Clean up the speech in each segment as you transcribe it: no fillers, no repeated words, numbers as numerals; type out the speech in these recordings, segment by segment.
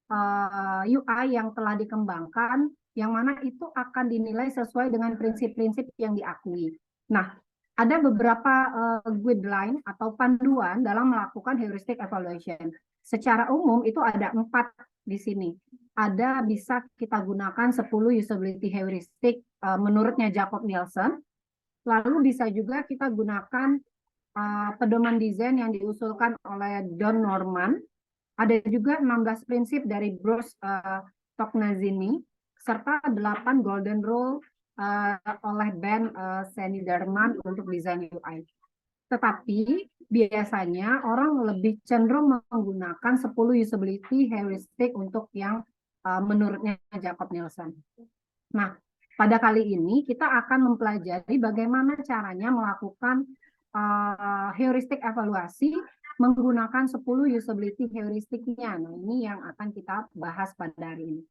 UI yang telah dikembangkan, yang mana itu akan dinilai sesuai dengan prinsip-prinsip yang diakui. Nah, ada beberapa guideline atau panduan dalam melakukan heuristic evaluation. Secara umum itu ada 4 di sini. Ada bisa kita gunakan 10 usability heuristic menurutnya Jacob Nielsen. Lalu bisa juga kita gunakan pedoman desain yang diusulkan oleh Don Norman. Ada juga 16 prinsip dari Bruce Toknazini, serta 8 golden rule oleh Ben Seniderman untuk desain UI. Tetapi biasanya orang lebih cenderung menggunakan 10 usability heuristic untuk yang menurutnya Jacob Nielsen. Nah, pada kali ini kita akan mempelajari bagaimana caranya melakukan heuristic evaluasi menggunakan 10 usability heuristiknya. Nah, ini yang akan kita bahas pada hari ini.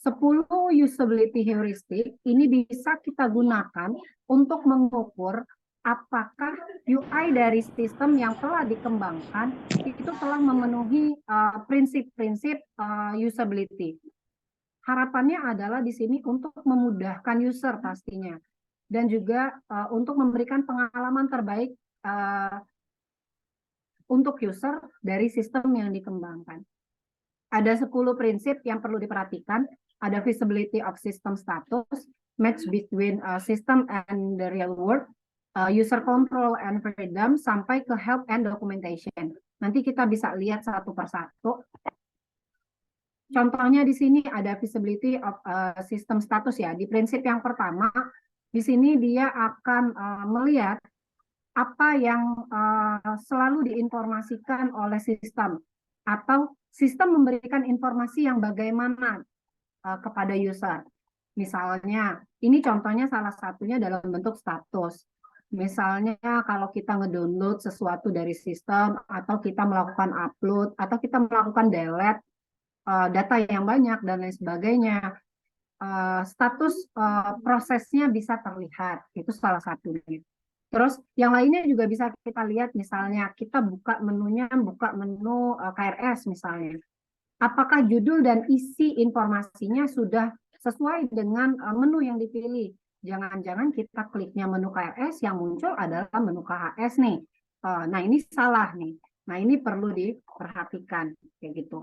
10 usability heuristik ini bisa kita gunakan untuk mengukur apakah UI dari sistem yang telah dikembangkan itu telah memenuhi prinsip-prinsip usability. Harapannya adalah di sini untuk memudahkan user pastinya, dan juga untuk memberikan pengalaman terbaik untuk user dari sistem yang dikembangkan. Ada 10 prinsip yang perlu diperhatikan. Ada visibility of system status, match between system and the real world, user control and freedom, sampai ke help and documentation. Nanti kita bisa lihat satu persatu. Contohnya di sini ada visibility of system status ya. Di prinsip yang pertama, di sini dia akan melihat apa yang selalu diinformasikan oleh sistem, atau sistem memberikan informasi yang bagaimana kepada user. Misalnya, ini contohnya salah satunya dalam bentuk status. Misalnya kalau kita ngedownload sesuatu dari sistem, atau kita melakukan upload, atau kita melakukan delete data yang banyak dan lain sebagainya, status prosesnya bisa terlihat. Itu salah satunya. Terus yang lainnya juga bisa kita lihat, misalnya kita buka menunya, buka menu KRS misalnya. Apakah judul dan isi informasinya sudah sesuai dengan menu yang dipilih? Jangan-jangan kita kliknya menu KRS, yang muncul adalah menu KHS nih. Nah, ini salah nih. Nah, ini perlu diperhatikan kayak gitu.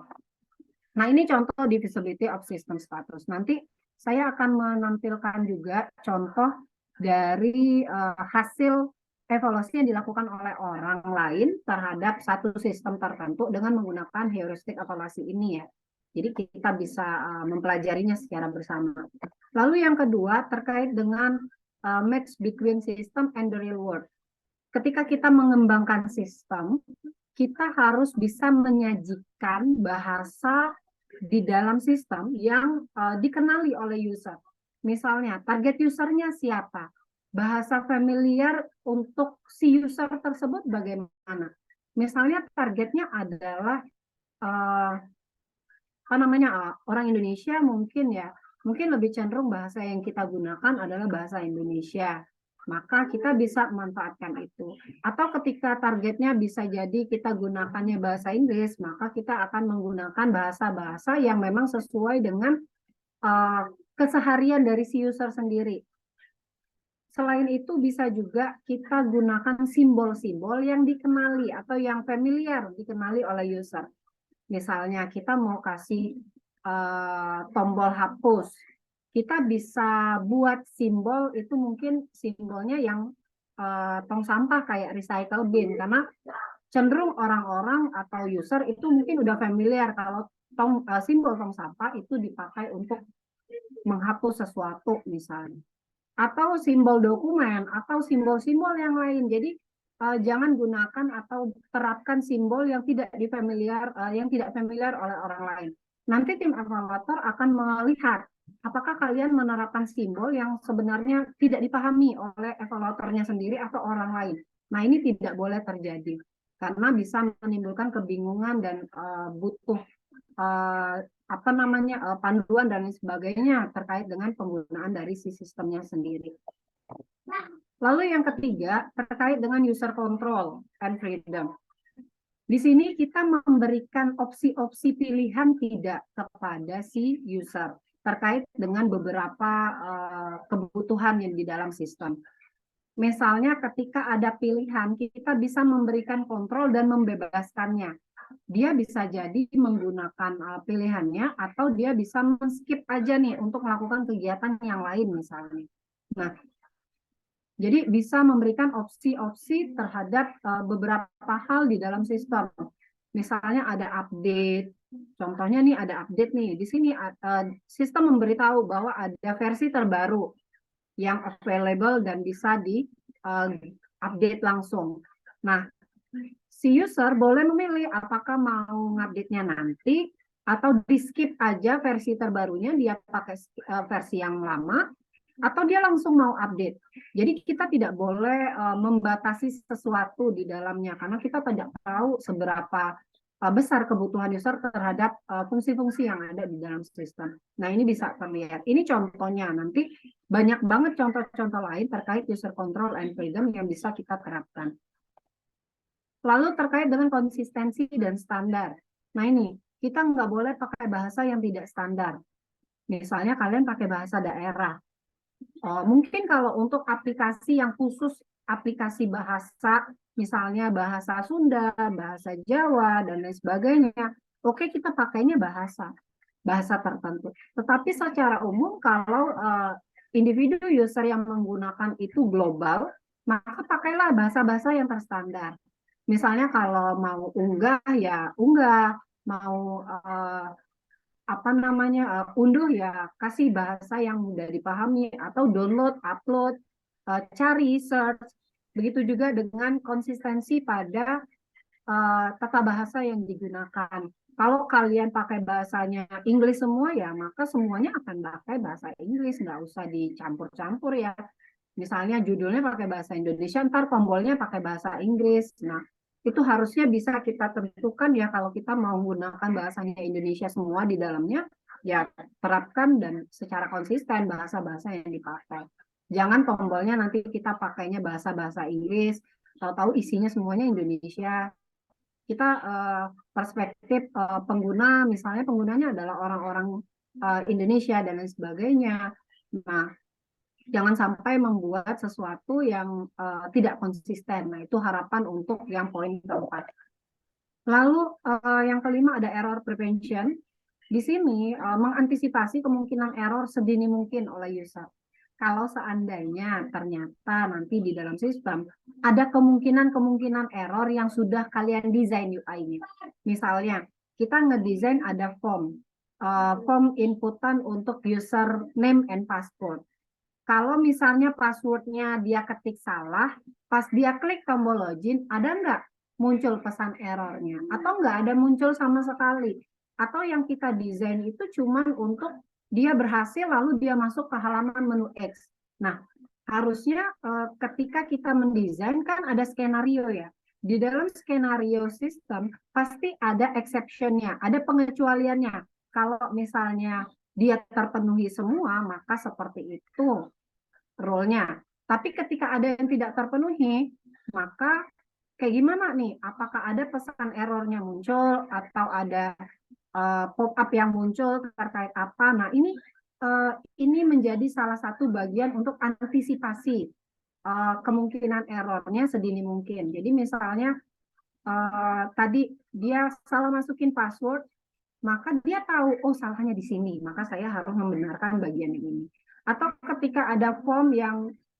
Nah, ini contoh di visibility of system status. Nanti saya akan menampilkan juga contoh dari hasil evaluasi yang dilakukan oleh orang lain terhadap satu sistem tertentu dengan menggunakan heuristik evaluasi ini ya. Jadi kita bisa mempelajarinya secara bersama. Lalu yang kedua terkait dengan match between system and the real world. Ketika kita mengembangkan sistem, kita harus bisa menyajikan bahasa di dalam sistem yang dikenali oleh user. Misalnya, target usernya siapa? Bahasa familiar untuk si user tersebut bagaimana? Misalnya targetnya adalah orang Indonesia, mungkin lebih cenderung bahasa yang kita gunakan adalah bahasa Indonesia. Maka kita bisa memanfaatkan itu. Atau ketika targetnya bisa jadi kita gunakannya bahasa Inggris, maka kita akan menggunakan bahasa-bahasa yang memang sesuai dengan keseharian dari si user sendiri. Selain itu bisa juga kita gunakan simbol-simbol yang dikenali atau yang familiar dikenali oleh user. Misalnya kita mau kasih tombol hapus, kita bisa buat simbol itu, mungkin simbolnya yang tong sampah kayak recycle bin, karena cenderung orang-orang atau user itu mungkin udah familiar kalau simbol tong sampah itu dipakai untuk menghapus sesuatu misalnya. Atau simbol dokumen, atau simbol-simbol yang lain. Jadi jangan gunakan atau terapkan simbol yang tidak familiar oleh orang lain. Nanti tim evaluator akan melihat apakah kalian menerapkan simbol yang sebenarnya tidak dipahami oleh evaluatornya sendiri atau orang lain. Nah, ini tidak boleh terjadi karena bisa menimbulkan kebingungan dan butuh panduan dan lain sebagainya terkait dengan penggunaan dari si sistemnya sendiri. Lalu yang ketiga terkait dengan user control and freedom. Di sini kita memberikan opsi-opsi pilihan tidak kepada si user terkait dengan beberapa kebutuhan yang di dalam sistem. Misalnya ketika ada pilihan, kita bisa memberikan kontrol dan membebaskannya. Dia bisa jadi menggunakan pilihannya atau dia bisa men-skip aja nih untuk melakukan kegiatan yang lain misalnya. Nah, jadi bisa memberikan opsi-opsi terhadap beberapa hal di dalam sistem. Misalnya ada update, contohnya nih ada update nih. Di sini sistem memberitahu bahwa ada versi terbaru yang available dan bisa di update langsung. Nah, si user boleh memilih apakah mau ngupdate-nya nanti atau di skip aja versi terbarunya, dia pakai versi yang lama, atau dia langsung mau update. Jadi kita tidak boleh membatasi sesuatu di dalamnya karena kita tidak tahu seberapa besar kebutuhan user terhadap fungsi-fungsi yang ada di dalam sistem. Nah, ini bisa terlihat. Ini contohnya, nanti banyak banget contoh-contoh lain terkait user control and freedom yang bisa kita terapkan. Lalu terkait dengan konsistensi dan standar. Nah, ini kita nggak boleh pakai bahasa yang tidak standar. Misalnya kalian pakai bahasa daerah. Mungkin kalau untuk aplikasi yang khusus, aplikasi bahasa, misalnya bahasa Sunda, bahasa Jawa, dan lain sebagainya, oke, kita pakainya bahasa tertentu. Tetapi secara umum, kalau individu user yang menggunakan itu global, maka pakailah bahasa-bahasa yang terstandar. Misalnya kalau mau unggah, ya unggah, mau apa namanya unduh ya kasih bahasa yang mudah dipahami, atau download, upload, cari, search. Begitu juga dengan konsistensi pada tata bahasa yang digunakan. Kalau kalian pakai bahasanya Inggris semua ya, maka semuanya akan pakai bahasa Inggris, nggak usah dicampur-campur ya. Misalnya judulnya pakai bahasa Indonesia, ntar tombolnya pakai bahasa Inggris. Nah, itu harusnya bisa kita tentukan ya, kalau kita mau menggunakan bahasanya Indonesia semua di dalamnya, ya terapkan dan secara konsisten bahasa-bahasa yang dipakai. Jangan tombolnya nanti kita pakainya bahasa-bahasa Inggris, tahu-tahu isinya semuanya Indonesia. Kita perspektif pengguna, misalnya penggunanya adalah orang-orang Indonesia dan lain sebagainya. Nah, jangan sampai membuat sesuatu yang tidak konsisten. Nah, itu harapan untuk yang poin keempat. Lalu yang kelima ada error prevention. Di sini mengantisipasi kemungkinan error sedini mungkin oleh user. Kalau seandainya ternyata nanti di dalam sistem ada kemungkinan error yang sudah kalian desain UI-nya. Misalnya, kita ngedesain ada form inputan untuk user name and password. Kalau misalnya passwordnya dia ketik salah, pas dia klik tombol login, ada nggak muncul pesan errornya? Atau nggak ada muncul sama sekali? Atau yang kita desain itu cuma untuk dia berhasil lalu dia masuk ke halaman menu X. Nah, harusnya ketika kita mendesain kan ada skenario ya. Di dalam skenario sistem pasti ada exception-nya, ada pengecualiannya. Kalau misalnya dia terpenuhi semua, maka seperti itu role-nya. Tapi ketika ada yang tidak terpenuhi, maka kayak gimana nih? Apakah ada pesan errornya muncul atau ada pop-up yang muncul terkait apa? Nah, ini menjadi salah satu bagian untuk antisipasi kemungkinan errornya sedini mungkin. Jadi misalnya tadi dia salah masukin password, maka dia tahu, oh salahnya di sini, maka saya harus membenarkan bagian ini. Atau ketika ada form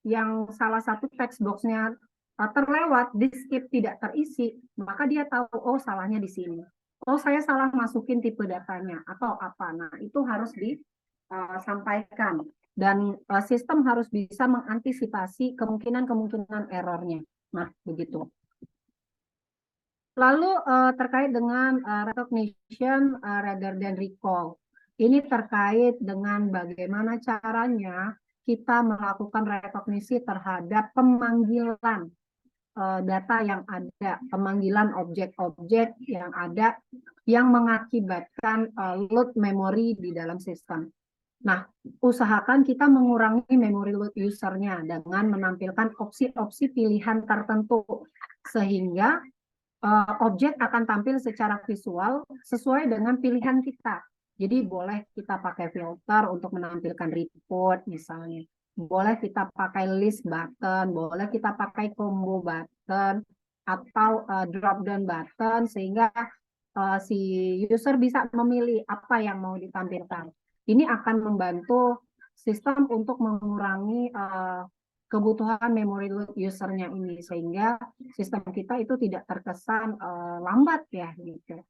yang salah satu text box-nya terlewat, di skip tidak terisi, maka dia tahu, oh salahnya di sini. Oh saya salah masukin tipe datanya atau apa. Nah, itu harus disampaikan dan sistem harus bisa mengantisipasi kemungkinan errornya. Nah, begitu. Lalu terkait dengan recognition rather than recall. Ini terkait dengan bagaimana caranya kita melakukan rekognisi terhadap pemanggilan data yang ada, pemanggilan objek-objek yang ada yang mengakibatkan load memori di dalam sistem. Nah, usahakan kita mengurangi memory load usernya dengan menampilkan opsi-opsi pilihan tertentu sehingga objek akan tampil secara visual sesuai dengan pilihan kita. Jadi boleh kita pakai filter untuk menampilkan report misalnya. Boleh kita pakai list button, boleh kita pakai combo button, atau drop down button sehingga si user bisa memilih apa yang mau ditampilkan. Ini akan membantu sistem untuk mengurangi kebutuhan memory load usernya ini sehingga sistem kita itu tidak terkesan lambat ya gitu.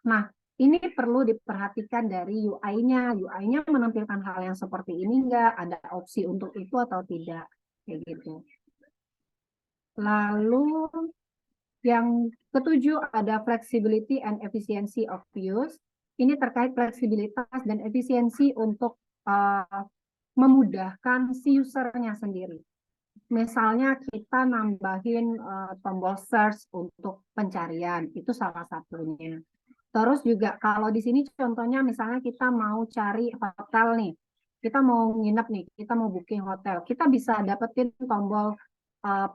Nah, ini perlu diperhatikan dari UI-nya. UI-nya menampilkan hal yang seperti ini enggak? Ada opsi untuk itu atau tidak? Kayak gitu. Lalu yang ketujuh ada flexibility and efficiency of use. Ini terkait fleksibilitas dan efisiensi untuk memudahkan si usernya sendiri. Misalnya kita nambahin tombol search untuk pencarian, itu salah satunya. Terus juga kalau di sini contohnya misalnya kita mau cari hotel nih, kita mau nginep nih, kita mau booking hotel, kita bisa dapetin tombol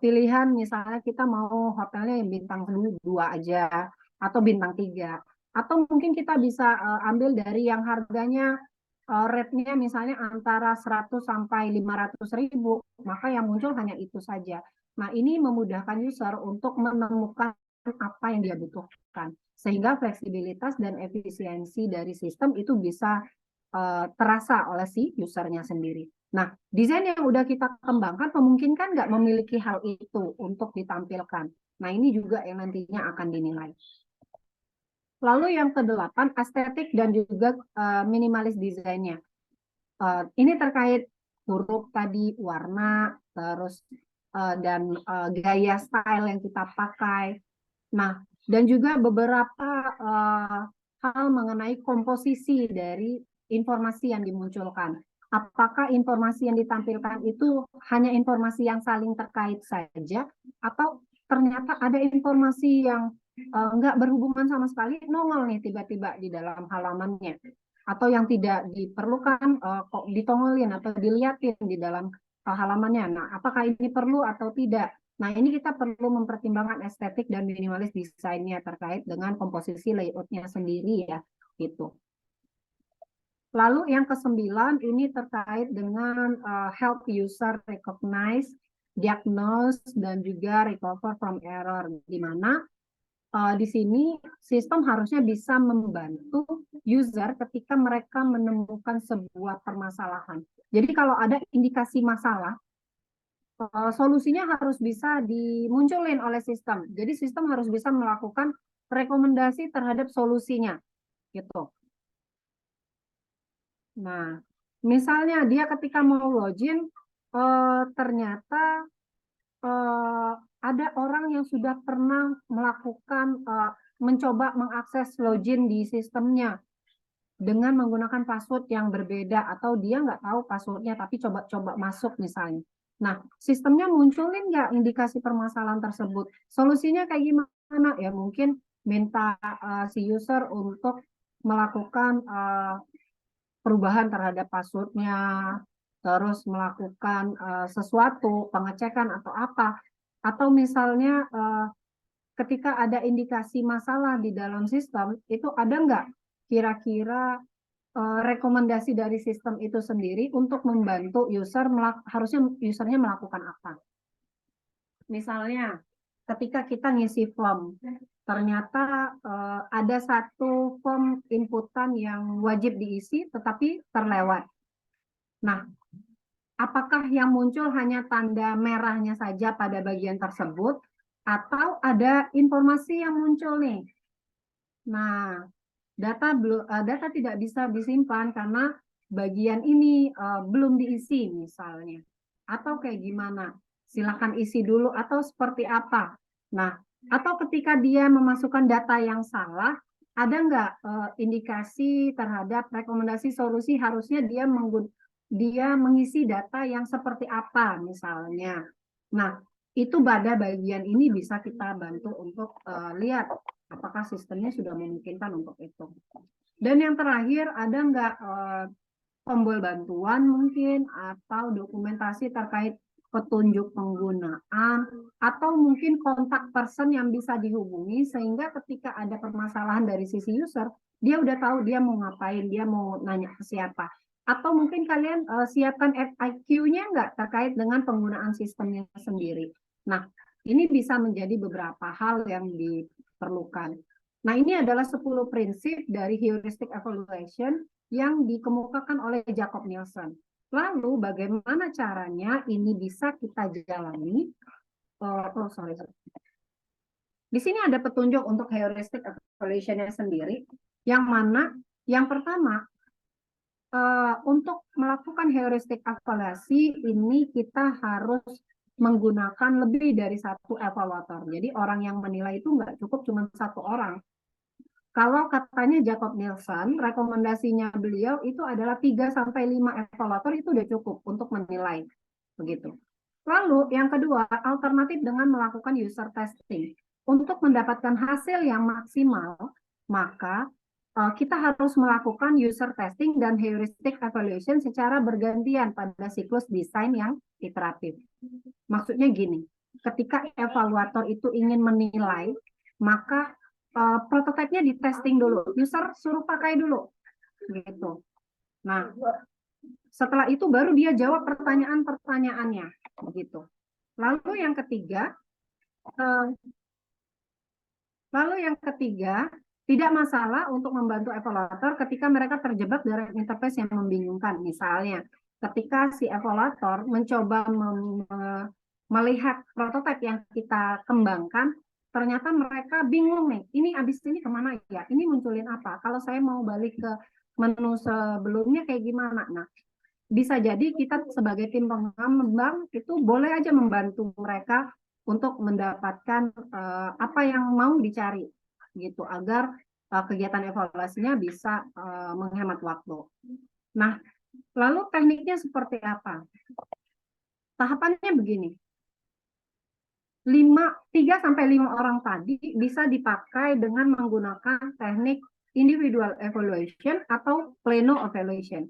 pilihan misalnya kita mau hotelnya yang bintang 2 aja atau bintang 3. Atau mungkin kita bisa ambil dari yang harganya rate-nya misalnya antara 100 sampai 500.000, maka yang muncul hanya itu saja. Nah, ini memudahkan user untuk menemukan apa yang dia butuhkan. Sehingga fleksibilitas dan efisiensi dari sistem itu bisa terasa oleh si usernya sendiri. Nah, desain yang udah kita kembangkan memungkinkan nggak memiliki hal itu untuk ditampilkan. Nah, ini juga yang nantinya akan dinilai. Lalu yang kedelapan, estetik dan juga minimalis desainnya. Ini terkait huruf tadi, warna, terus dan gaya style yang kita pakai. Nah, dan juga beberapa hal mengenai komposisi dari informasi yang dimunculkan. Apakah informasi yang ditampilkan itu hanya informasi yang saling terkait saja, atau ternyata ada informasi yang nggak berhubungan sama sekali, nongol nih tiba-tiba di dalam halamannya, atau yang tidak diperlukan kok ditongolin atau dilihatin di dalam halamannya. Nah, apakah ini perlu atau tidak? Nah, ini kita perlu mempertimbangkan estetik dan minimalis desainnya terkait dengan komposisi layoutnya sendiri ya, gitu. Lalu yang ke-9 ini terkait dengan help user recognize, diagnose, dan juga recover from error, di mana di sini sistem harusnya bisa membantu user ketika mereka menemukan sebuah permasalahan. Jadi kalau ada indikasi masalah, solusinya harus bisa dimunculin oleh sistem. Jadi sistem harus bisa melakukan rekomendasi terhadap solusinya, gitu. Nah, misalnya dia ketika mau login, ternyata ada orang yang sudah pernah melakukan mencoba mengakses login di sistemnya dengan menggunakan password yang berbeda, atau dia nggak tahu passwordnya tapi coba-coba masuk misalnya. Nah, sistemnya munculin nggak indikasi permasalahan tersebut? Solusinya kayak gimana? Ya mungkin minta si user untuk melakukan perubahan terhadap passwordnya, terus melakukan sesuatu, pengecekan atau apa. Atau misalnya ketika ada indikasi masalah di dalam sistem, itu ada nggak kira-kira rekomendasi dari sistem itu sendiri untuk membantu user, harusnya usernya melakukan apa. Misalnya, ketika kita ngisi form, ternyata ada satu form inputan yang wajib diisi tetapi terlewat. Nah, apakah yang muncul hanya tanda merahnya saja pada bagian tersebut, atau ada informasi yang muncul nih? Nah, data tidak bisa disimpan karena bagian ini belum diisi misalnya. Atau kayak gimana? Silakan isi dulu atau seperti apa. Nah, atau ketika dia memasukkan data yang salah, ada nggak indikasi terhadap rekomendasi solusi harusnya dia mengisi data yang seperti apa misalnya. Nah, itu pada bagian ini bisa kita bantu untuk lihat apakah sistemnya sudah memungkinkan untuk itu. Dan yang terakhir, ada nggak tombol bantuan mungkin atau dokumentasi terkait petunjuk penggunaan, atau mungkin kontak person yang bisa dihubungi sehingga ketika ada permasalahan dari sisi user, dia udah tahu dia mau ngapain, dia mau nanya ke siapa. Atau mungkin kalian siapkan FAQ-nya nggak terkait dengan penggunaan sistemnya sendiri. Nah, ini bisa menjadi beberapa hal yang diperlukan. Nah, ini adalah 10 prinsip dari heuristic evaluation yang dikemukakan oleh Jacob Nielsen. Lalu bagaimana caranya ini bisa kita jalani? Sorry. Di sini ada petunjuk untuk heuristic evaluation-nya sendiri, yang mana yang pertama, untuk melakukan heuristic evaluasi ini kita harus menggunakan lebih dari satu evaluator. Jadi orang yang menilai itu nggak cukup cuma satu orang. Kalau katanya Jacob Nielsen, rekomendasinya beliau itu adalah 3-5 evaluator itu udah cukup untuk menilai. Begitu. Lalu yang kedua, alternatif dengan melakukan user testing. Untuk mendapatkan hasil yang maksimal, maka kita harus melakukan user testing dan heuristic evaluation secara bergantian pada siklus desain yang iteratif. Maksudnya gini, ketika evaluator itu ingin menilai, maka prototipenya di testing dulu, user suruh pakai dulu, gitu. Nah, setelah itu baru dia jawab pertanyaan-pertanyaannya, begitu. Lalu yang ketiga, tidak masalah untuk membantu evaluator ketika mereka terjebak dari interface yang membingungkan. Misalnya, ketika si evaluator mencoba melihat prototipe yang kita kembangkan, ternyata mereka bingung nih, ini abis ini kemana ya? Ini munculin apa? Kalau saya mau balik ke menu sebelumnya kayak gimana? Nah, bisa jadi kita sebagai tim pengembang itu boleh aja membantu mereka untuk mendapatkan apa yang mau dicari, gitu, agar kegiatan evaluasinya bisa menghemat waktu. Nah, lalu tekniknya seperti apa? Tahapannya begini. 3-5 orang tadi bisa dipakai dengan menggunakan teknik individual evaluation atau pleno evaluation.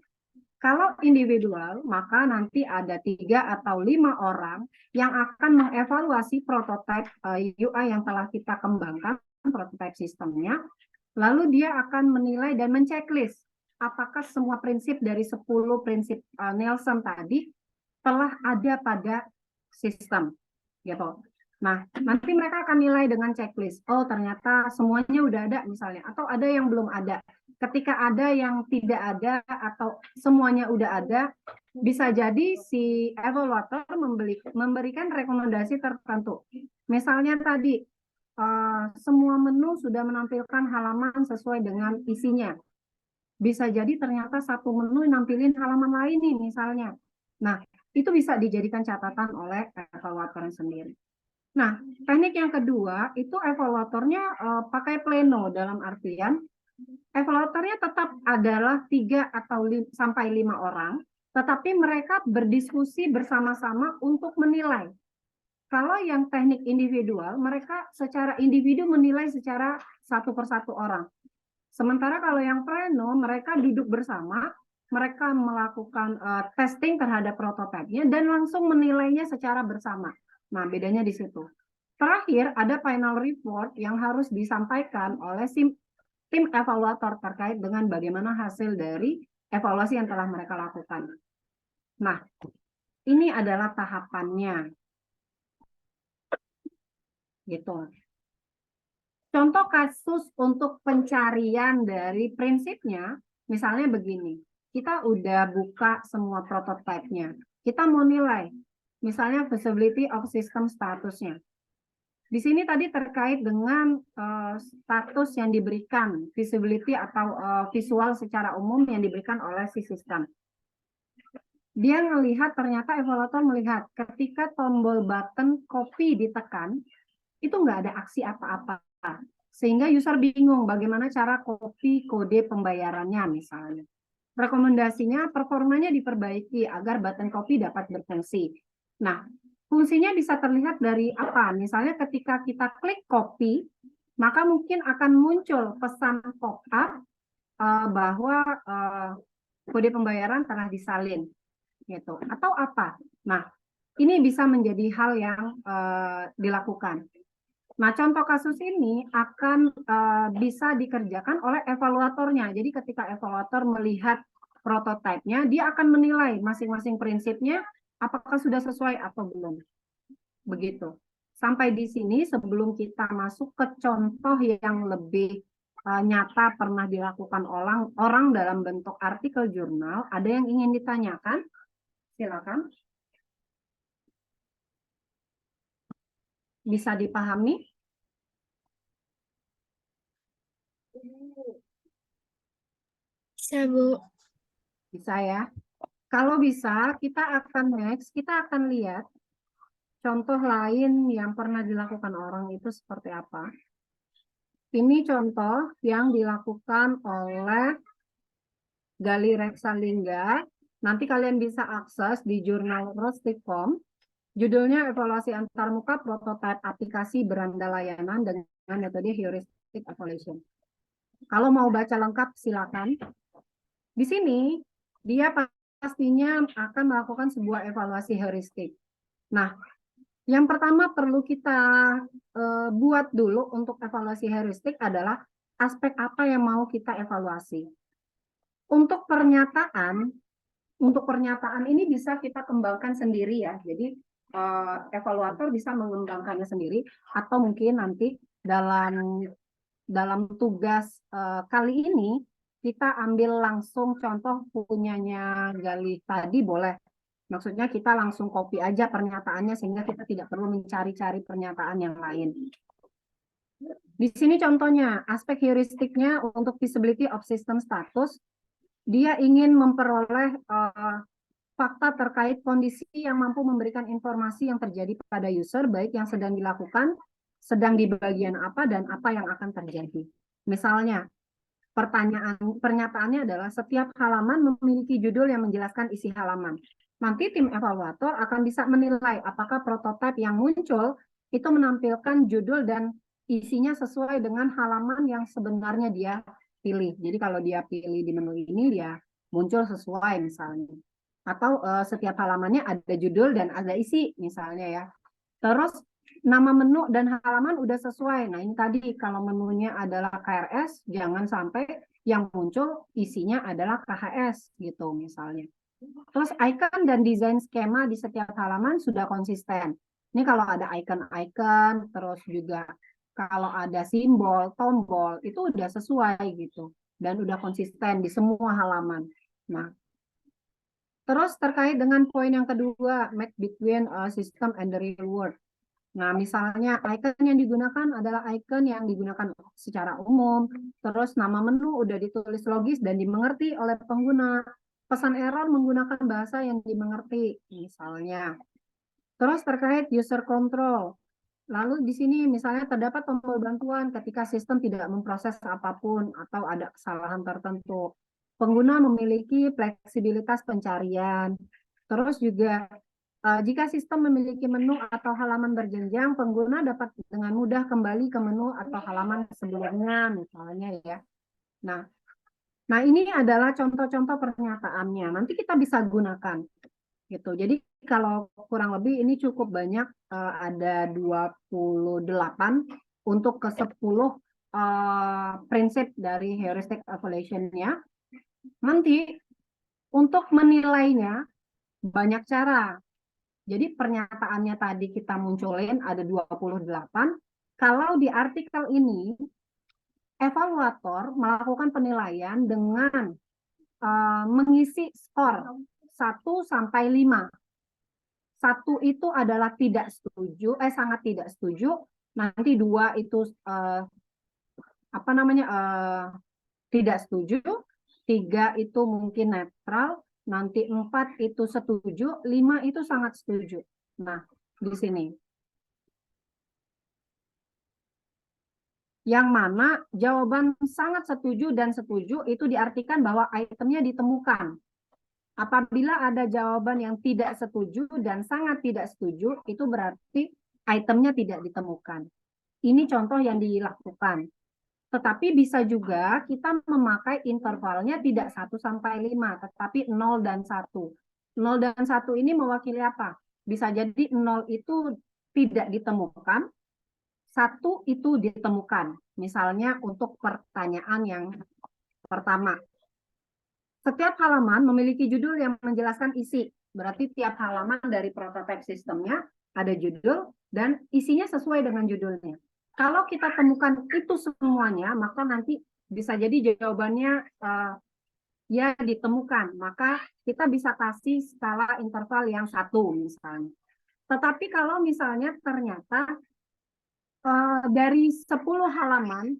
Kalau individual, maka nanti ada 3-5 orang yang akan mengevaluasi prototipe UI yang telah kita kembangkan, prototipe sistemnya. Lalu dia akan menilai dan menceklis apakah semua prinsip dari 10 prinsip Nielsen tadi telah ada pada sistem, gitu. Nah, nanti mereka akan nilai dengan checklist. Oh, ternyata semuanya udah ada misalnya, atau ada yang belum ada. Ketika ada yang tidak ada atau semuanya udah ada, bisa jadi si evaluator memberikan rekomendasi tertentu. Misalnya tadi, semua menu sudah menampilkan halaman sesuai dengan isinya. Bisa jadi ternyata satu menu nampilin halaman lain nih misalnya. Nah, itu bisa dijadikan catatan oleh evaluator sendiri. Nah, teknik yang kedua itu evaluatornya pakai pleno, dalam artian evaluatornya tetap adalah 3-5 orang, tetapi mereka berdiskusi bersama-sama untuk menilai. Kalau yang teknik individual, mereka secara individu menilai secara satu persatu orang. Sementara kalau yang pleno, mereka duduk bersama, mereka melakukan testing terhadap prototipenya dan langsung menilainya secara bersama. Nah, bedanya di situ. Terakhir, ada final report yang harus disampaikan oleh tim evaluator terkait dengan bagaimana hasil dari evaluasi yang telah mereka lakukan. Nah, ini adalah tahapannya. Gitu. Contoh kasus untuk pencarian dari prinsipnya, misalnya begini. Kita udah buka semua prototipenya. Kita mau nilai, misalnya visibility of system statusnya. Di sini tadi terkait dengan status yang diberikan, visibility atau visual secara umum yang diberikan oleh si sistem. Dia melihat, ternyata evaluator melihat ketika tombol button copy ditekan, itu nggak ada aksi apa-apa. Sehingga user bingung bagaimana cara copy kode pembayarannya misalnya. Rekomendasinya performanya diperbaiki agar button copy dapat berfungsi. Nah, fungsinya bisa terlihat dari apa? Misalnya ketika kita klik copy, maka mungkin akan muncul pesan pop-up bahwa kode pembayaran telah disalin, gitu. Atau apa? Nah, Ini bisa menjadi hal yang dilakukan. Nah, contoh kasus ini akan bisa dikerjakan oleh evaluatornya. Jadi ketika evaluator melihat prototipenya, dia akan menilai masing-masing prinsipnya apakah sudah sesuai atau belum. Begitu. Sampai di sini sebelum kita masuk ke contoh yang lebih nyata pernah dilakukan orang dalam bentuk artikel jurnal, ada yang ingin ditanyakan? Silakan. Bisa dipahami? Bisa, Bu. Bisa ya. Kalau bisa, kita akan lihat contoh lain yang pernah dilakukan orang itu seperti apa. Ini contoh yang dilakukan oleh Gali Reksalingga. Nanti kalian bisa akses di jurnal Rostikom. Judulnya Evaluasi Antarmuka Prototipe Aplikasi Beranda Layanan dengan Metode Heuristic Evaluation. Kalau mau baca lengkap, silakan. Di sini, dia pastinya akan melakukan sebuah evaluasi heuristik. Nah, yang pertama perlu kita buat dulu untuk evaluasi heuristik adalah aspek apa yang mau kita evaluasi. Untuk pernyataan ini bisa kita kembangkan sendiri ya. Jadi evaluator bisa mengembangkannya sendiri atau mungkin nanti dalam tugas kali ini kita ambil langsung contoh punyanya Galih tadi boleh. Maksudnya kita langsung copy aja pernyataannya sehingga kita tidak perlu mencari-cari pernyataan yang lain. Di sini contohnya, aspek heuristiknya untuk feasibility of system status, dia ingin memperoleh fakta terkait kondisi yang mampu memberikan informasi yang terjadi pada user, baik yang sedang dilakukan, sedang di bagian apa, dan apa yang akan terjadi. Misalnya, pernyataannya adalah setiap halaman memiliki judul yang menjelaskan isi halaman. Nanti tim evaluator akan bisa menilai apakah prototipe yang muncul itu menampilkan judul dan isinya sesuai dengan halaman yang sebenarnya dia pilih. Jadi kalau dia pilih di menu ini, dia muncul sesuai misalnya. Atau setiap halamannya ada judul dan ada isi misalnya ya. Terus nama menu dan halaman udah sesuai. Nah, ini tadi kalau menunya adalah KRS, jangan sampai yang muncul isinya adalah KHS gitu misalnya. Terus icon dan desain skema di setiap halaman sudah konsisten. Ini kalau ada icon-icon, terus juga kalau ada simbol, tombol, itu udah sesuai gitu. Dan udah konsisten di semua halaman. Nah, terus terkait dengan poin yang kedua, match between system and the real world. Nah, misalnya icon yang digunakan adalah icon yang digunakan secara umum, terus nama menu udah ditulis logis dan dimengerti oleh pengguna. Pesan error menggunakan bahasa yang dimengerti, misalnya. Terus terkait user control. Lalu di sini misalnya terdapat tombol bantuan ketika sistem tidak memproses apapun atau ada kesalahan tertentu. Pengguna memiliki fleksibilitas pencarian. Terus juga jika sistem memiliki menu atau halaman berjenjang, pengguna dapat dengan mudah kembali ke menu atau halaman sebelumnya, misalnya ya. Nah, ini adalah contoh-contoh pernyataannya. Nanti kita bisa gunakan, gitu. Jadi kalau kurang lebih ini cukup banyak, ada 28 untuk ke 10 prinsip dari heuristic evaluation-nya. Nanti untuk menilainya banyak cara. Jadi pernyataannya tadi kita munculin ada 28. Kalau di artikel ini, evaluator melakukan penilaian dengan mengisi skor 1 sampai 5. 1 itu adalah tidak setuju, sangat tidak setuju. Nanti 2 itu tidak setuju. 3 itu mungkin netral. Nanti 4 itu setuju, 5 itu sangat setuju. Nah, di sini. Yang mana jawaban sangat setuju dan setuju itu diartikan bahwa itemnya ditemukan. Apabila ada jawaban yang tidak setuju dan sangat tidak setuju, itu berarti itemnya tidak ditemukan. Ini contoh yang dilakukan. Tetapi bisa juga kita memakai intervalnya tidak 1 sampai 5, tetapi 0 dan 1. 0 dan 1 ini mewakili apa? bisa jadi 0 itu tidak ditemukan, 1 itu ditemukan. Misalnya untuk pertanyaan yang pertama. Setiap halaman memiliki judul yang menjelaskan isi. Berarti tiap halaman dari prototipe sistemnya ada judul dan isinya sesuai dengan judulnya. Kalau kita temukan itu semuanya, maka nanti bisa jadi jawabannya ya ditemukan. Maka kita bisa kasih skala interval yang 1 misalnya. Tetapi kalau misalnya ternyata dari 10 halaman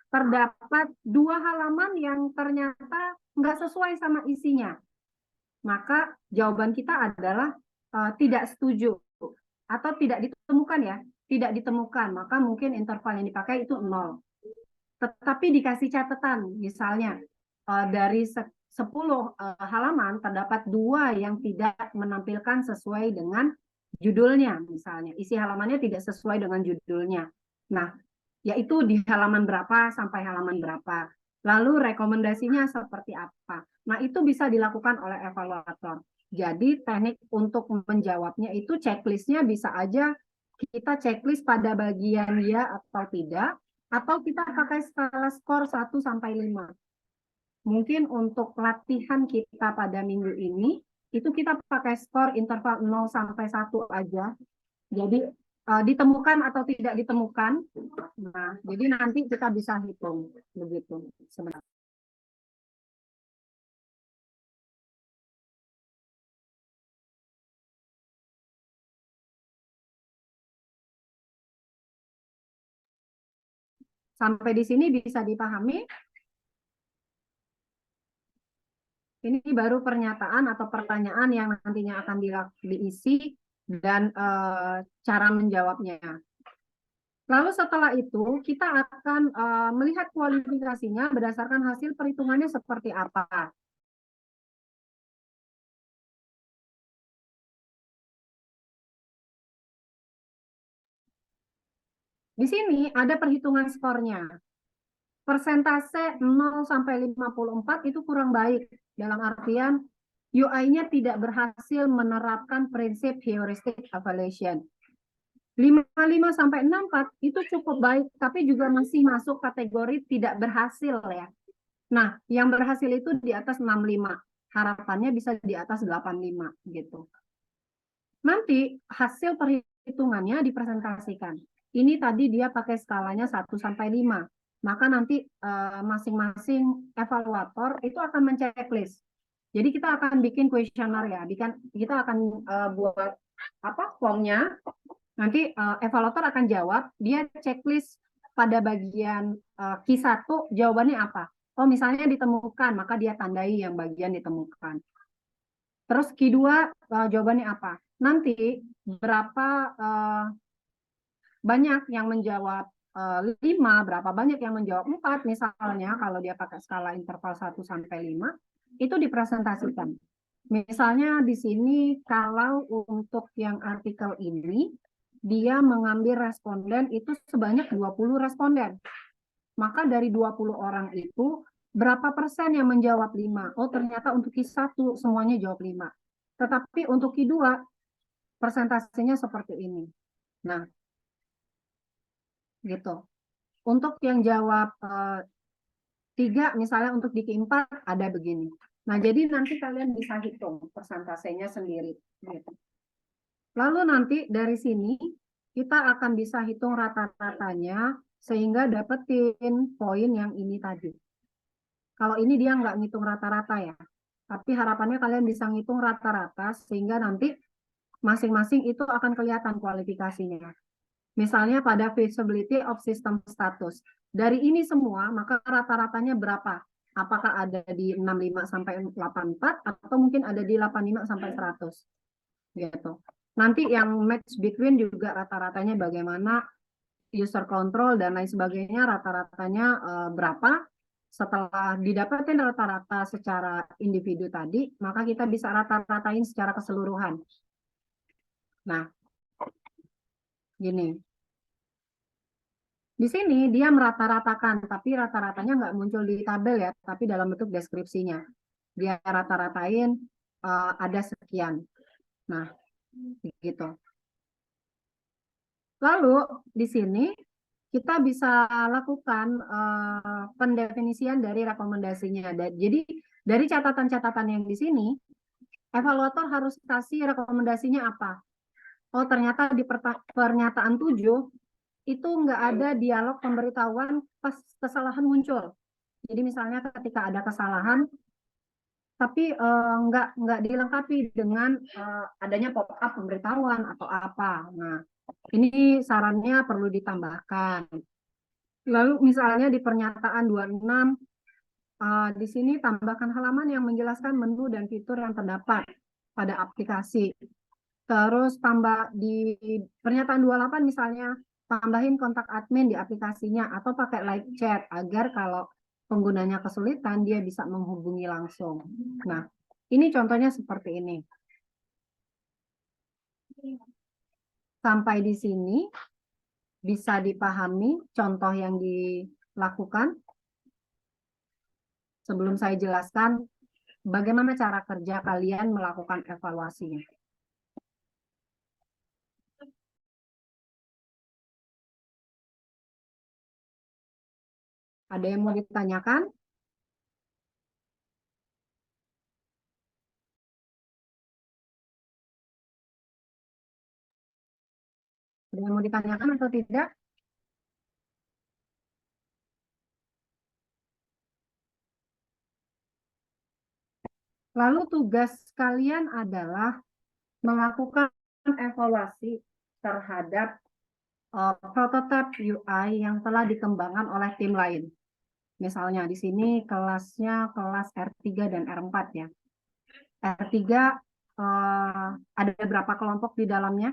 terdapat 2 halaman yang ternyata nggak sesuai sama isinya, maka jawaban kita adalah tidak setuju atau tidak ditemukan ya, tidak ditemukan, maka mungkin interval yang dipakai itu 0. Tetapi dikasih catatan, misalnya dari 10 halaman terdapat 2 yang tidak menampilkan sesuai dengan judulnya, misalnya isi halamannya tidak sesuai dengan judulnya. Nah, yaitu di halaman berapa sampai halaman berapa. Lalu rekomendasinya seperti apa. Nah, itu bisa dilakukan oleh evaluator. Jadi teknik untuk menjawabnya itu checklistnya bisa aja kita checklist pada bagian ya atau tidak, atau kita pakai skala skor 1 sampai 5. Mungkin untuk latihan kita pada minggu ini, itu kita pakai skor interval 0 sampai 1 aja. Jadi ditemukan atau tidak ditemukan. Nah, jadi nanti kita bisa hitung begitu sebenarnya. Sampai di sini bisa dipahami? Ini baru pernyataan atau pertanyaan yang nantinya akan diisi dan cara menjawabnya. Lalu setelah itu kita akan melihat kualifikasinya berdasarkan hasil perhitungannya seperti apa. Di sini ada perhitungan skornya. Persentase 0 sampai 54 itu kurang baik. Dalam artian UI-nya tidak berhasil menerapkan prinsip heuristic evaluation. 55 sampai 64 itu cukup baik, tapi juga masih masuk kategori tidak berhasil ya. Nah, yang berhasil itu di atas 65. Harapannya bisa di atas 85 gitu. Nanti hasil perhitungannya dipresentasikan. Ini tadi dia pakai skalanya 1 sampai 5. Maka nanti masing-masing evaluator itu akan menceklis. Jadi kita akan bikin kuesioner ya, kita akan buat formnya. Nanti evaluator akan jawab, dia checklist pada bagian Q1 jawabannya apa. Oh misalnya ditemukan, maka dia tandai yang bagian ditemukan. Terus Q2 jawabannya apa. Nanti berapa banyak yang menjawab 5, berapa banyak yang menjawab 4 misalnya kalau dia pakai skala interval 1 sampai 5, itu dipresentasikan. Misalnya di sini kalau untuk yang artikel ini, dia mengambil responden itu sebanyak 20 responden. Maka dari 20 orang itu, berapa persen yang menjawab 5? Oh ternyata untuk Q1 semuanya jawab 5. Tetapi untuk Q2, persentasenya seperti ini. Nah, gitu. Untuk yang jawab 3, misalnya untuk di Q4 ada begini. Nah, jadi nanti kalian bisa hitung persentasenya sendiri. Gitu. Lalu nanti dari sini kita akan bisa hitung rata-ratanya sehingga dapetin poin yang ini tadi. Kalau ini dia nggak ngitung rata-rata ya, tapi harapannya kalian bisa ngitung rata-rata sehingga nanti masing-masing itu akan kelihatan kualifikasinya. Misalnya pada feasibility of system status. Dari ini semua, maka rata-ratanya berapa? Apakah ada di 65 sampai 84 atau mungkin ada di 85 sampai 100? Gitu. Nanti yang match between juga rata-ratanya bagaimana, user control dan lain sebagainya rata-ratanya berapa. Setelah didapatkan rata-rata secara individu tadi, maka kita bisa rata-ratain secara keseluruhan. Nah, gini. Di sini dia merata-ratakan, tapi rata-ratanya nggak muncul di tabel ya, tapi dalam bentuk deskripsinya. Dia rata-ratain ada sekian. Nah, gitu. Lalu di sini kita bisa lakukan pendefinisian dari rekomendasinya. Jadi dari catatan-catatan yang di sini, evaluator harus kasih rekomendasinya apa. Oh, ternyata di pernyataan 7 itu nggak ada dialog pemberitahuan pas kesalahan muncul. Jadi misalnya ketika ada kesalahan, tapi nggak dilengkapi dengan adanya pop-up pemberitahuan atau apa. Nah, ini sarannya perlu ditambahkan. Lalu misalnya di pernyataan 26, di sini tambahkan halaman yang menjelaskan menu dan fitur yang terdapat pada aplikasi. Terus tambah di pernyataan 28 misalnya, tambahin kontak admin di aplikasinya atau pakai live chat agar kalau penggunanya kesulitan dia bisa menghubungi langsung. Nah, ini contohnya seperti ini. Sampai di sini bisa dipahami contoh yang dilakukan. Sebelum saya jelaskan bagaimana cara kerja kalian melakukan evaluasinya. Ada yang mau ditanyakan? Ada yang mau ditanyakan atau tidak? Lalu tugas kalian adalah melakukan evaluasi terhadap prototipe UI yang telah dikembangkan oleh tim lain. Misalnya di sini kelasnya kelas R3 dan R4 ya. R3 ada berapa kelompok di dalamnya?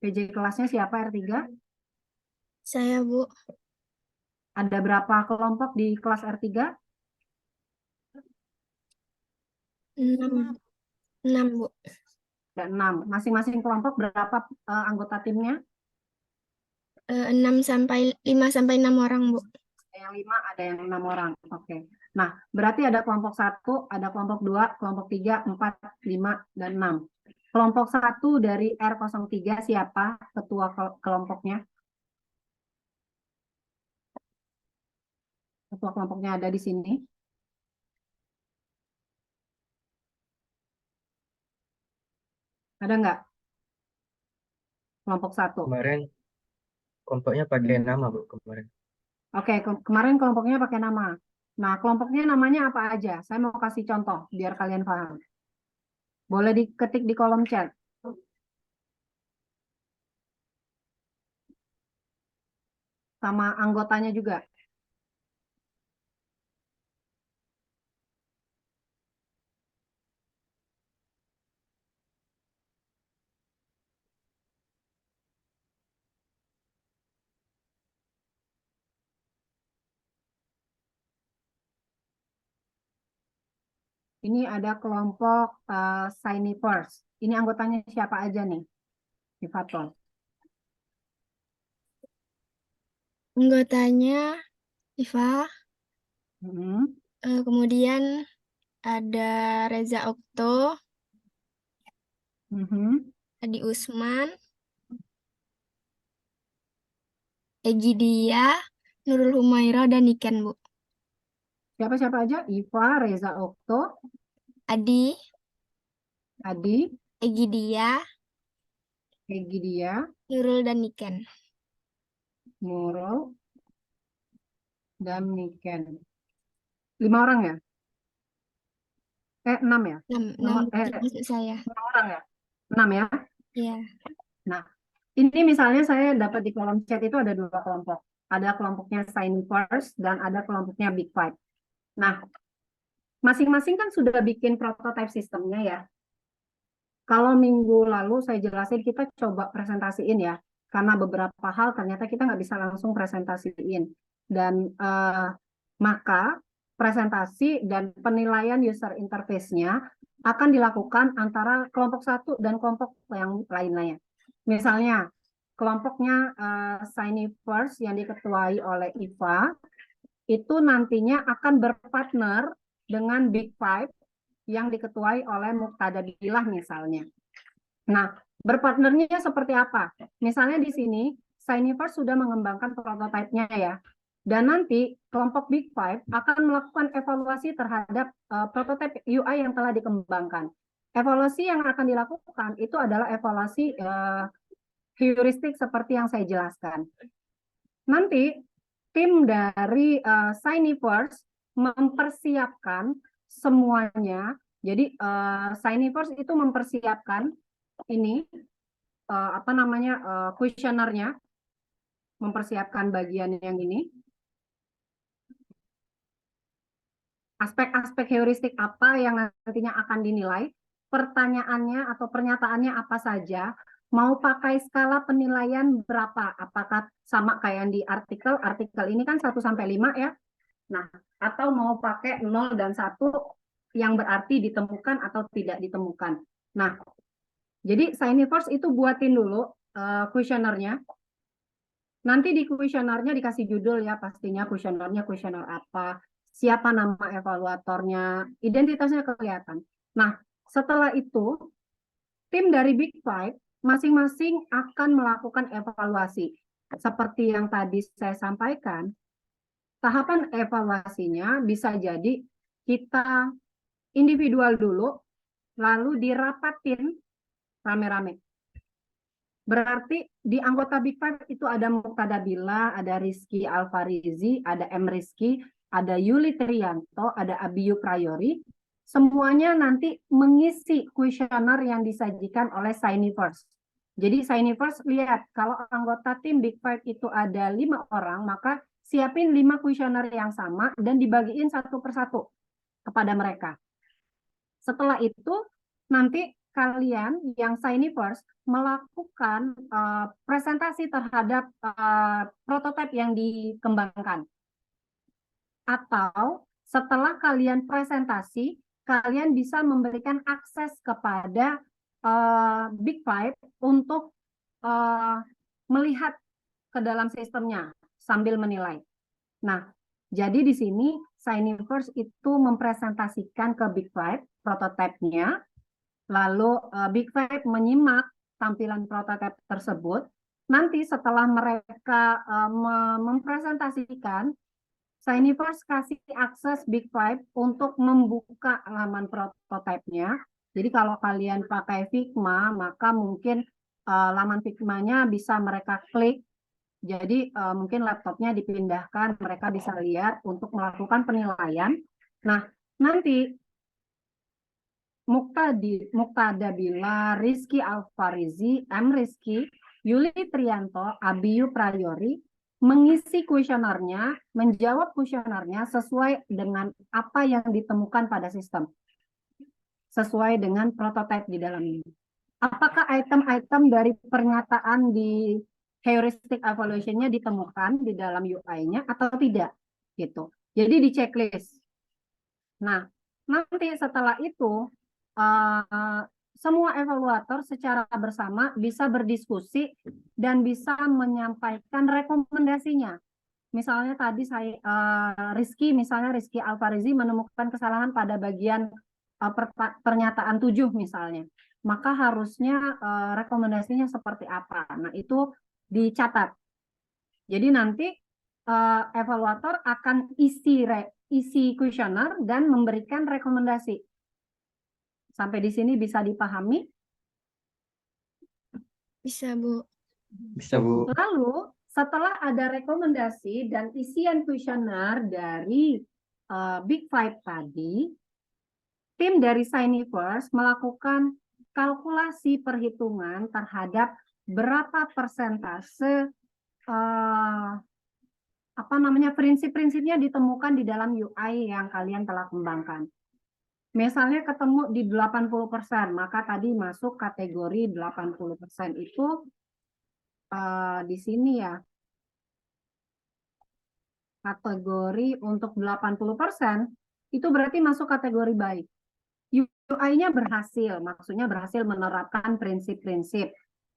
PJ kelasnya siapa R3? Saya, Bu. Ada berapa kelompok di kelas R3? 6. 6, Bu. Ada 6. Masing-masing kelompok berapa anggota timnya? 5 sampai 6 orang, Bu. Ada yang 5, ada yang 6 orang. Oke. Nah, berarti ada kelompok 1, ada kelompok 2, kelompok 3, 4, 5, dan 6. Kelompok 1 dari R03 siapa ketua kelompoknya? Ketua kelompoknya ada di sini. Ada nggak? Kelompok 1. Kemarin kelompoknya pakai nama, Bu, kemarin. Oke, kemarin kelompoknya pakai nama. Nah, kelompoknya namanya apa aja? Saya mau kasih contoh biar kalian paham. Boleh diketik di kolom chat. Sama anggotanya juga. Ini ada kelompok Signiverse. Ini anggotanya siapa aja nih? Sifatol. Anggotanya Iva. Hmm. Kemudian ada Reza Okto, Adi Usman, Egidia, Nurul Humaira, dan Niken, Bu. Siapa-siapa aja? Iva, Reza Okto, Adi, Egidia, Nurul, dan Niken. Nurul, dan Niken. 5 orang ya? 6 ya? 6 maksud saya. 6 orang ya? 6 ya? Iya. Nah, ini misalnya saya dapat di kolom chat itu ada 2 kelompok. Ada kelompoknya Signiverse dan ada kelompoknya Big Five. Nah, masing-masing kan sudah bikin prototype sistemnya ya. Kalau minggu lalu saya jelasin, kita coba presentasiin ya. Karena beberapa hal ternyata kita nggak bisa langsung presentasiin. Dan maka presentasi dan penilaian user interface-nya akan dilakukan antara kelompok 1 dan kelompok yang lainnya. Misalnya, kelompoknya Signy First yang diketuai oleh Iva, itu nantinya akan berpartner dengan Big Five yang diketuai oleh Muqtada Billah misalnya. Nah, berpartnernya seperti apa? Misalnya di sini, Signiverse sudah mengembangkan prototipenya ya. Dan nanti kelompok Big Five akan melakukan evaluasi terhadap prototipe UI yang telah dikembangkan. Evaluasi yang akan dilakukan itu adalah evaluasi heuristik seperti yang saya jelaskan. Nanti tim dari Signiverse mempersiapkan semuanya. Jadi Signiverse itu mempersiapkan ini kuesionernya, mempersiapkan bagian yang ini. Aspek-aspek heuristik apa yang nantinya akan dinilai, pertanyaannya atau pernyataannya apa saja, mau pakai skala penilaian berapa, apakah sama kayak yang di artikel ini kan 1 sampai 5 ya. Nah, atau mau pakai 0 dan 1 yang berarti ditemukan atau tidak ditemukan. Nah, jadi Signiverse itu buatin dulu kuesionernya. Nanti di kuesionernya dikasih judul ya, pastinya kuesionernya kuesioner apa, siapa nama evaluatornya, identitasnya kelihatan. Nah, setelah itu, tim dari Big Five masing-masing akan melakukan evaluasi. Seperti yang tadi saya sampaikan, tahapan evaluasinya bisa jadi kita individual dulu, lalu dirapatin rame-rame. Berarti di anggota Big Five itu ada Muqtada Billah, ada Rizky Alfarizi, ada M. Rizky, ada Yuli Trianto, ada Abiyu Prayori. Semuanya nanti mengisi kuesioner yang disajikan oleh Signiverse. Jadi Signiverse lihat, kalau anggota tim Big Five itu ada 5 orang, maka siapin 5 kuesioner yang sama dan dibagiin satu persatu kepada mereka. Setelah itu, nanti kalian yang Signiverse melakukan presentasi terhadap prototipe yang dikembangkan. Atau setelah kalian presentasi, kalian bisa memberikan akses kepada Big Five untuk melihat ke dalam sistemnya sambil menilai. Nah, jadi di sini Signiverse itu mempresentasikan ke Big Five prototipenya, lalu Big Five menyimak tampilan prototipe tersebut. Nanti setelah mereka mempresentasikan, Signiverse kasih akses Big Five untuk membuka halaman prototipenya. Jadi kalau kalian pakai Figma, maka mungkin laman Figma-nya bisa mereka klik. Jadi mungkin laptopnya dipindahkan, mereka bisa lihat untuk melakukan penilaian. Nah, nanti Muqtada Billah, Rizky Alfarizi, M. Rizky, Yuli Trianto, Abiyu Prayori mengisi kuesionernya, menjawab kuesionernya sesuai dengan apa yang ditemukan pada sistem. Sesuai dengan prototipe di dalamnya. Apakah item-item dari pernyataan di heuristic evaluation-nya ditemukan di dalam UI-nya atau tidak? Gitu. Jadi di checklist. Nah, nanti setelah itu semua evaluator secara bersama bisa berdiskusi dan bisa menyampaikan rekomendasinya. Misalnya tadi saya Rizky Alfarizi menemukan kesalahan pada bagian pernyataan 7 misalnya. Maka harusnya rekomendasinya seperti apa. Nah, itu dicatat. Jadi nanti evaluator akan isi kuesioner dan memberikan rekomendasi. Sampai di sini bisa dipahami? Bisa, Bu. Bisa, Bu. Lalu, setelah ada rekomendasi dan isian kuesioner dari Big Five tadi, tim dari Signiverse melakukan kalkulasi perhitungan terhadap berapa persentase prinsip-prinsipnya ditemukan di dalam UI yang kalian telah kembangkan. Misalnya ketemu di 80%, maka tadi masuk kategori 80% itu di sini ya. Kategori untuk 80% itu berarti masuk kategori baik. UI-nya berhasil, maksudnya berhasil menerapkan prinsip-prinsip.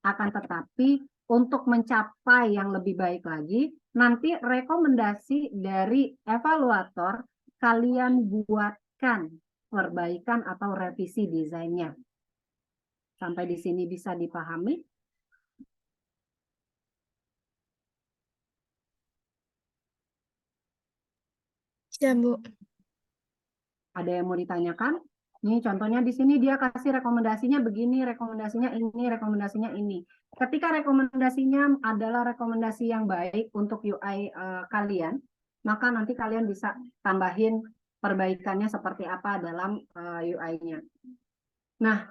Akan tetapi untuk mencapai yang lebih baik lagi, nanti rekomendasi dari evaluator kalian buatkan perbaikan atau revisi desainnya. Sampai di sini bisa dipahami? Bisa, Bu. Ada yang mau ditanyakan? Nih contohnya di sini dia kasih rekomendasinya begini, rekomendasinya ini. Ketika rekomendasinya adalah rekomendasi yang baik untuk UI kalian, maka nanti kalian bisa tambahin perbaikannya seperti apa dalam UI-nya. Nah,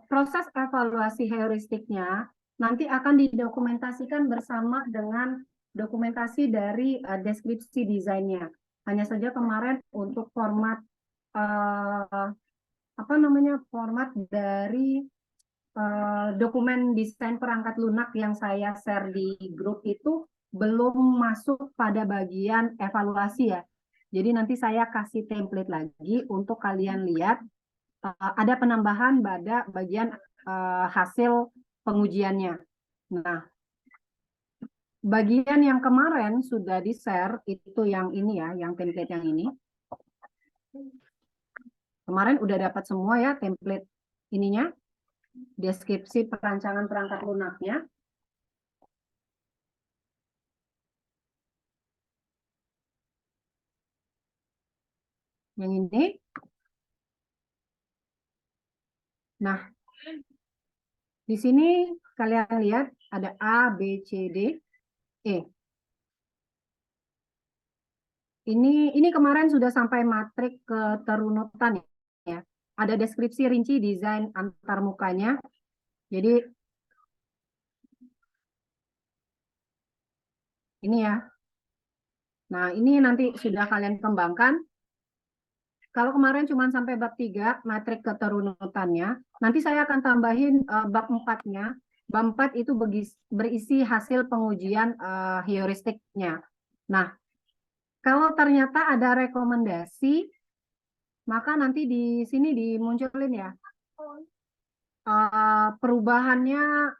proses evaluasi heuristiknya nanti akan didokumentasikan bersama dengan dokumentasi dari deskripsi desainnya. Hanya saja kemarin untuk format format dari dokumen desain perangkat lunak yang saya share di grup itu belum masuk pada bagian evaluasi ya. Jadi nanti saya kasih template lagi untuk kalian lihat. Ada penambahan pada bagian hasil pengujiannya. Nah, bagian yang kemarin sudah di-share itu yang ini ya, yang template yang ini. Kemarin udah dapat semua ya template ininya, deskripsi perancangan perangkat lunaknya. Yang ini. Nah, di sini kalian lihat ada A, B, C, D, E. Ini kemarin sudah sampai matrik keterunutan ya. Ada deskripsi rinci desain antarmukanya. Jadi ini ya. Nah, ini nanti sudah kalian kembangkan. Kalau kemarin cuma sampai bab 3, matrik keterunutannya, nanti saya akan tambahin bab 4-nya. Bab 4 itu berisi hasil pengujian heuristiknya. Nah, kalau ternyata ada rekomendasi, maka nanti di sini dimunculin ya. Perubahannya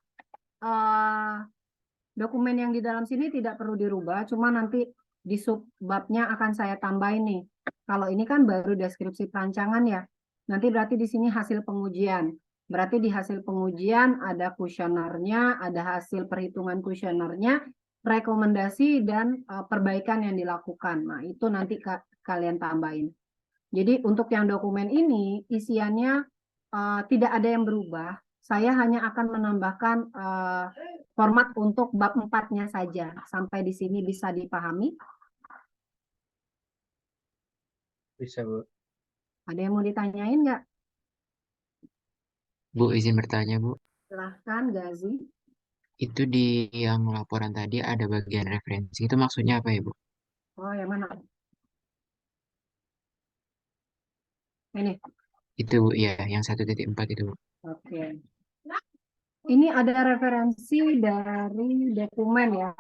dokumen yang di dalam sini tidak perlu dirubah, cuma nanti di subbabnya akan saya tambahin nih. Kalau ini kan baru deskripsi perancangan ya. Nanti berarti di sini hasil pengujian. Berarti di hasil pengujian ada kuesionernya, ada hasil perhitungan kuesionernya, rekomendasi dan perbaikan yang dilakukan. Nah, itu nanti kalian tambahin. Jadi untuk yang dokumen ini isiannya tidak ada yang berubah. Saya hanya akan menambahkan format untuk bab 4-nya saja. Sampai di sini bisa dipahami? Bisa, Bu. Ada yang mau ditanyain nggak? Bu, izin bertanya, Bu. Silahkan, Gazi. Itu di yang laporan tadi ada bagian referensi. Itu maksudnya apa ya, Bu? Oh, yang mana? Ini. Itu, Bu, ya, yang 1.4 itu, Bu. Oke. Ini ada referensi dari dokumen ya.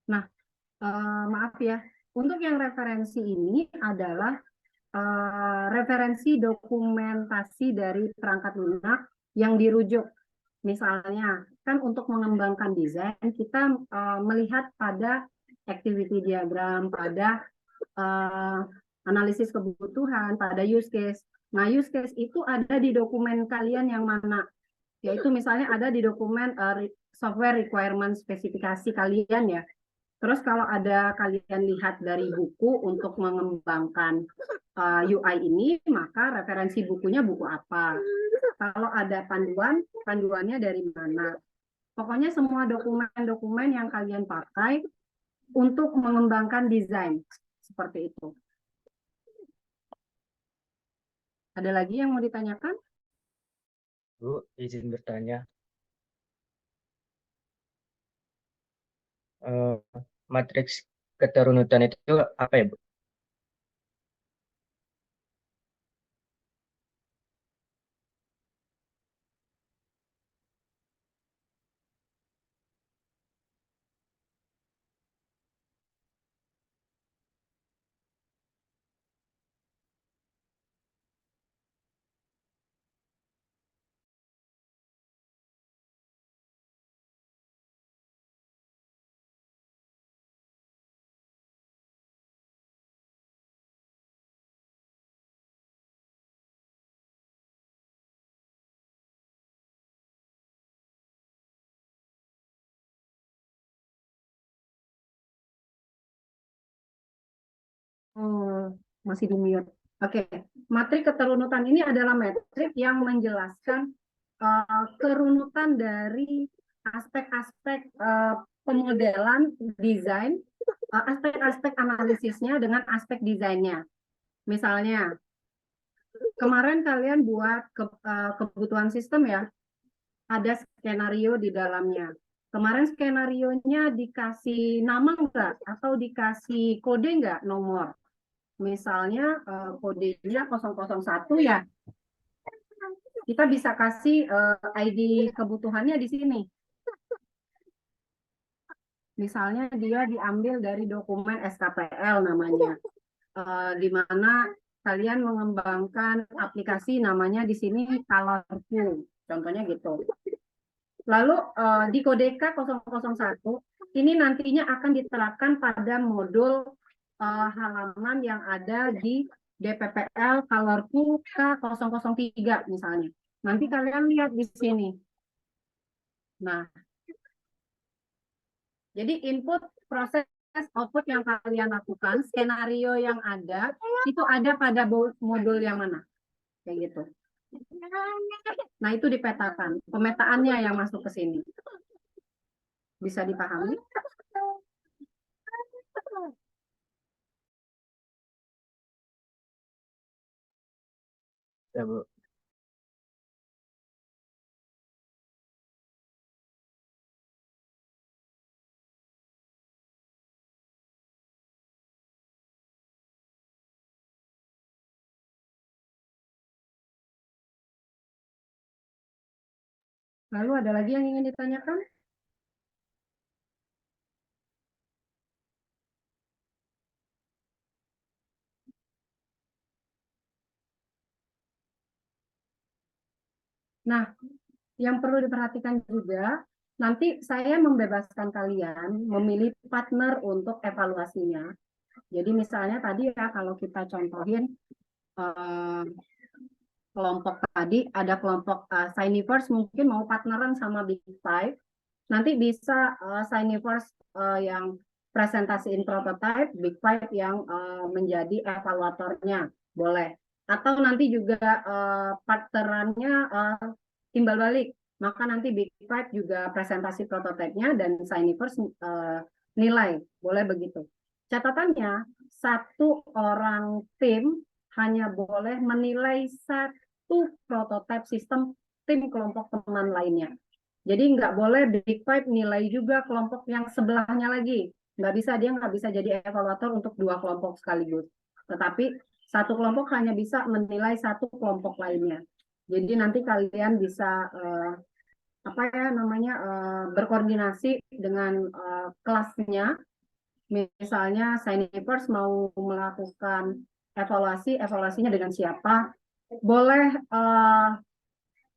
Nah, maaf ya. Untuk yang referensi ini adalah referensi dokumentasi dari perangkat lunak yang dirujuk. Misalnya kan untuk mengembangkan desain kita melihat pada activity diagram, pada analisis kebutuhan, pada use case. Nah, use case itu ada di dokumen kalian yang mana? Yaitu misalnya ada di dokumen software requirement spesifikasi kalian ya. Terus kalau ada kalian lihat dari buku untuk mengembangkan UI ini, maka referensi bukunya buku apa? Kalau ada panduan, panduannya dari mana? Pokoknya semua dokumen-dokumen yang kalian pakai untuk mengembangkan desain. Seperti itu. Ada lagi yang mau ditanyakan? Bu, izin bertanya. Matriks keterunutan itu apa ya, Bu? Oh, masih di mute. Oke, matrik keterunutan ini adalah metrik yang menjelaskan kerunutan dari aspek-aspek pemodelan desain, aspek-aspek analisisnya dengan aspek desainnya. Misalnya, kemarin kalian buat kebutuhan sistem ya, ada skenario di dalamnya. Kemarin skenarionya dikasih nama enggak? Atau dikasih kode enggak nomor? Misalnya kodenya 001 ya, kita bisa kasih ID kebutuhannya di sini. Misalnya dia diambil dari dokumen SKPL namanya, di mana kalian mengembangkan aplikasi namanya di sini Colorful, contohnya gitu. Lalu di kode K001 ini nantinya akan diterapkan pada modul halaman yang ada di DPPL Colorful K003 misalnya. Nanti kalian lihat di sini. Nah, jadi input, proses, output yang kalian lakukan, skenario yang ada, itu ada pada modul yang mana? Kayak gitu. Nah, itu dipetakan. Pemetaannya yang masuk ke sini. Bisa dipahami? Ya, Bu. Lalu ada lagi yang ingin ditanyakan? Nah, yang perlu diperhatikan juga, nanti saya membebaskan kalian memilih partner untuk evaluasinya. Jadi misalnya tadi ya, kalau kita contohin kelompok tadi, ada kelompok Signiverse mungkin mau partneran sama Big Five, nanti bisa Signiverse yang presentasiin prototype, Big Five yang menjadi evaluatornya, boleh. Atau nanti juga partnerannya timbal balik, maka nanti Big Five juga presentasi prototipenya dan Signiverse nilai, boleh begitu. Catatannya, satu orang tim hanya boleh menilai satu prototipe sistem tim kelompok teman lainnya. Jadi nggak boleh Big Five nilai juga kelompok yang sebelahnya lagi. Nggak bisa, dia nggak bisa jadi evaluator untuk dua kelompok sekaligus. Tetapi satu kelompok hanya bisa menilai satu kelompok lainnya. Jadi nanti kalian bisa berkoordinasi dengan kelasnya. Misalnya Signiverse mau melakukan evaluasinya dengan siapa? Boleh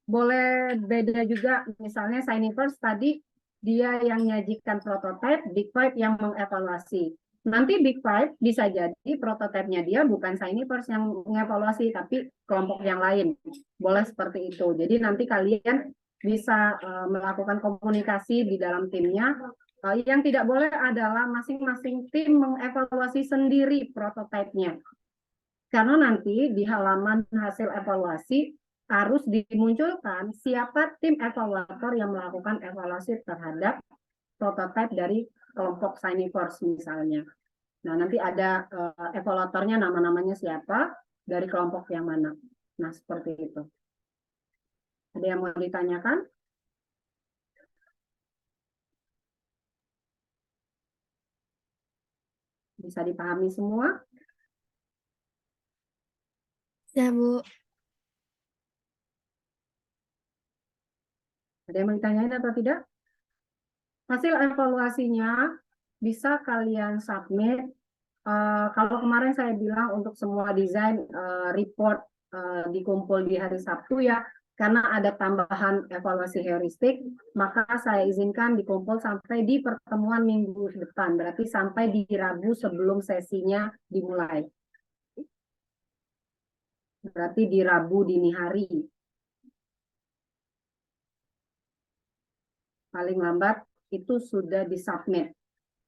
boleh beda juga, misalnya Signiverse tadi dia yang nyajikan prototipe, Big Five yang mengevaluasi. Nanti Big Five bisa jadi prototipenya dia bukan Signiverse yang mengevaluasi, tapi kelompok yang lain. Boleh seperti itu. Jadi nanti kalian bisa melakukan komunikasi di dalam timnya. Yang tidak boleh adalah masing-masing tim mengevaluasi sendiri prototipenya. Karena nanti di halaman hasil evaluasi harus dimunculkan siapa tim evaluator yang melakukan evaluasi terhadap prototipe dari kelompok Signiverse misalnya. Nah, nanti ada evaluatornya, nama-namanya siapa, dari kelompok yang mana. Nah, seperti itu. Ada yang mau ditanyakan? Bisa dipahami semua? Ya, Bu. Ada yang mau ditanyain atau tidak? Hasil evaluasinya bisa kalian submit. Kalau kemarin saya bilang untuk semua desain report dikumpul di hari Sabtu ya, karena ada tambahan evaluasi heuristik, maka saya izinkan dikumpul sampai di pertemuan minggu depan, berarti sampai di Rabu sebelum sesinya dimulai. Berarti di Rabu dini hari. Paling lambat itu sudah disubmit.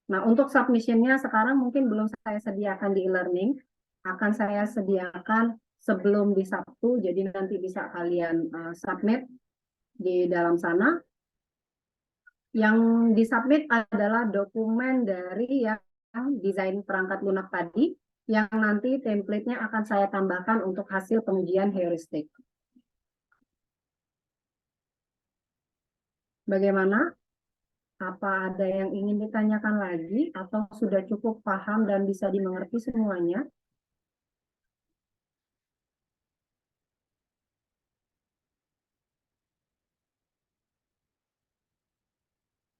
Nah, untuk submission-nya sekarang mungkin belum saya sediakan di e-learning, akan saya sediakan sebelum di Sabtu, jadi nanti bisa kalian submit di dalam sana. Yang disubmit adalah dokumen dari yang desain perangkat lunak tadi, yang nanti template-nya akan saya tambahkan untuk hasil pengujian heuristik. Bagaimana? Apa ada yang ingin ditanyakan lagi atau sudah cukup paham dan bisa dimengerti semuanya?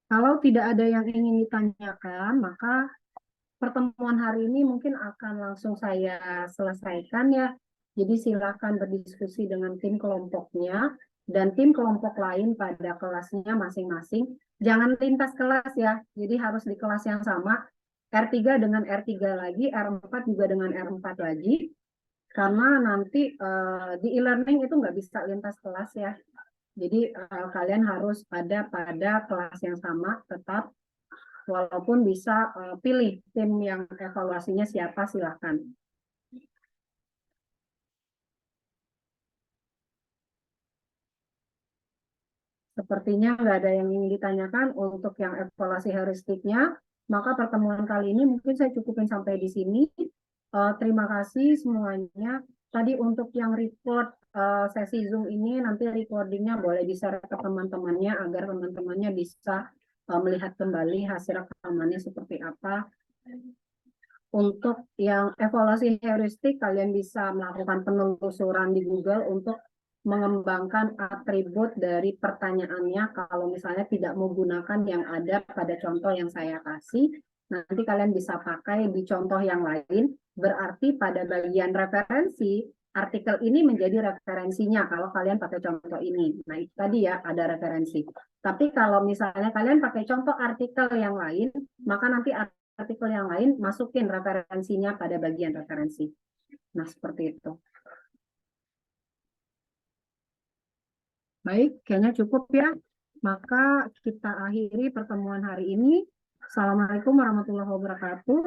Kalau tidak ada yang ingin ditanyakan, maka pertemuan hari ini mungkin akan langsung saya selesaikan ya. Jadi silakan berdiskusi dengan tim kelompoknya dan tim kelompok lain pada kelasnya masing-masing. Jangan lintas kelas ya, jadi harus di kelas yang sama. R3 dengan R3 lagi, R4 juga dengan R4 lagi. Karena nanti di e-learning itu nggak bisa lintas kelas ya. Jadi kalian harus pada kelas yang sama tetap, walaupun bisa pilih tim yang evaluasinya siapa, silakan. Sepertinya nggak ada yang ingin ditanyakan untuk yang evaluasi heuristiknya, maka pertemuan kali ini mungkin saya cukupin sampai di sini. Terima kasih semuanya. Tadi untuk yang report sesi Zoom ini, nanti recordingnya boleh di-share ke teman-temannya agar teman-temannya bisa melihat kembali hasil rekamannya seperti apa. Untuk yang evaluasi heuristik, kalian bisa melakukan penelusuran di Google untuk mengembangkan atribut dari pertanyaannya. Kalau misalnya tidak menggunakan yang ada pada contoh yang saya kasih, nanti kalian bisa pakai di contoh yang lain. Berarti pada bagian referensi, artikel ini menjadi referensinya kalau kalian pakai contoh ini. Nah, itu tadi ya, ada referensi. Tapi kalau misalnya kalian pakai contoh artikel yang lain, maka nanti artikel yang lain masukin referensinya pada bagian referensi. Nah, seperti itu. Baik, kayaknya cukup ya. Maka kita akhiri pertemuan hari ini. Assalamualaikum warahmatullahi wabarakatuh.